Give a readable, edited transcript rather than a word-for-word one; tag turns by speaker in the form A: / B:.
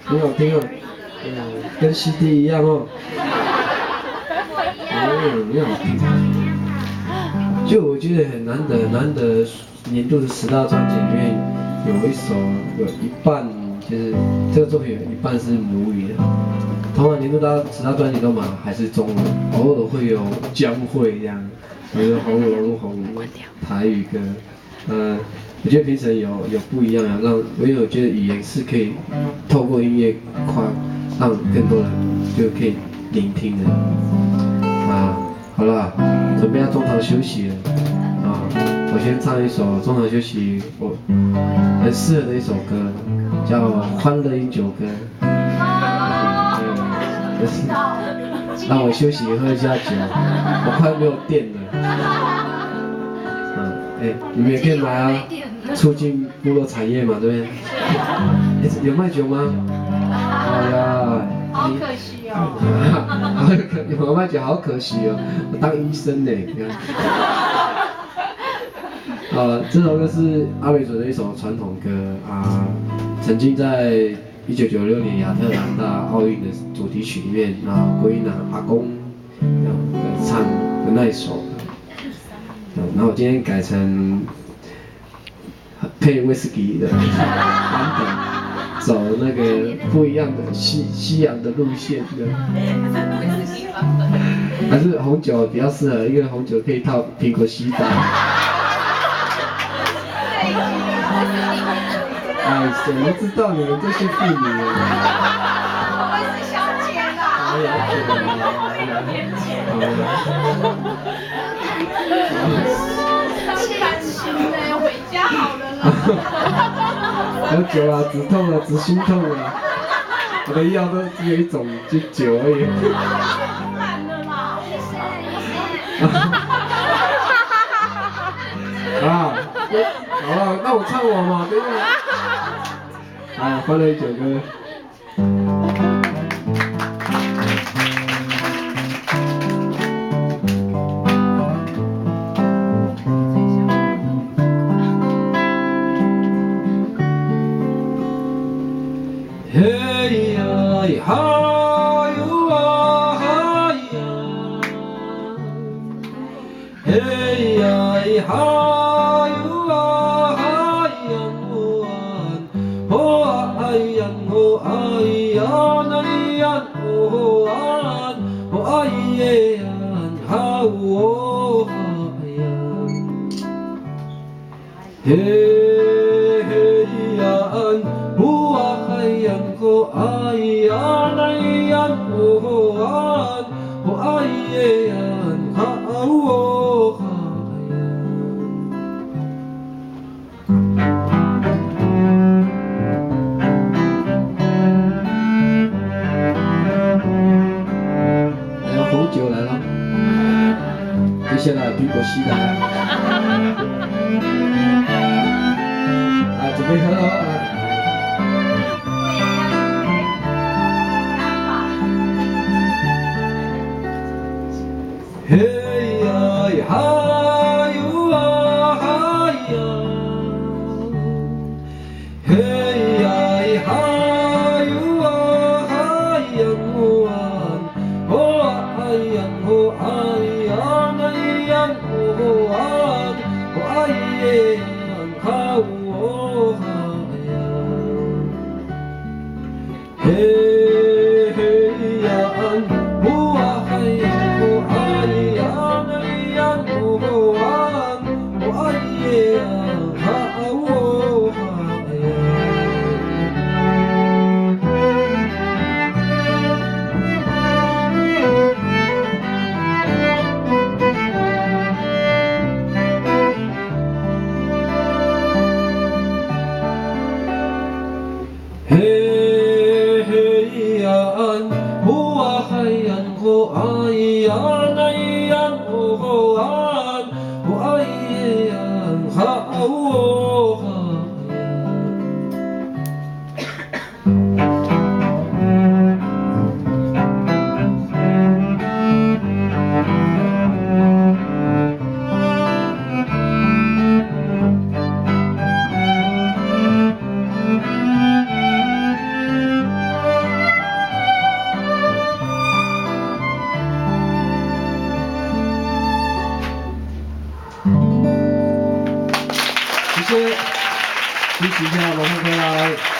A: 很好听哦，跟 CD 一样哦。很好听。就我觉得很难得年度的10大专辑里面有一首有一半就是这个作品有一半是母语的。通常年度10大专辑都嘛还是中文，偶尔会有江蕙这样，比如红台语歌。我觉得评审有不一样啊，因为我觉得语言是可以透过音乐让更多人就可以聆听的。好了，准备要中场休息了。我先唱一首中场休息我很适合的一首歌，叫《欢乐饮酒歌》。让我休息喝一下酒，我快没有电了。你们也可以买啊，促进部落产业嘛，对不对？有卖酒吗？哎呀，
B: 好可惜哦。
A: 有卖酒好可惜哦，我当医生呢。这首歌是阿美族的一首传统歌啊，曾经在1996年亚特兰大奥运的主题曲里面，郭英男阿公唱的那一首。然后我今天改成配威士忌的版本，走那个不一样的西洋的路线的。还是红酒比较适合，因为红酒可以套苹果西打。谁不知道你们这些妇女啊？
B: 我是小姐啦。伤心呢，回家好了啦。
A: 喝酒啊，止痛啊，止心痛啊。我的药都只有一种，就酒而已。
B: 烂了啦。
A: 好了，那我唱我嘛，对不对？欢乐饮酒歌。嘿呀哈哟啊哈呀，嘿呀哈。嘿嘿呀安，呼啊嗨呀呼哎呀来呀呼安，呼哎耶呀哈呼哈呀。红酒来了，接下来苹果西打。准备喝了啊！嘿呀哈哟啊哈呀，嘿呀哈哟啊哈呀哦啊，哦哎呀哦哎呀那呀哦啊，哦哎耶哈哦。嘿嘿呀安，呼啊嗨呀，呼哎呀那呀呼安，呼哎耶呀哈哦哈呀。嘿。谢，支持一下，马上回来。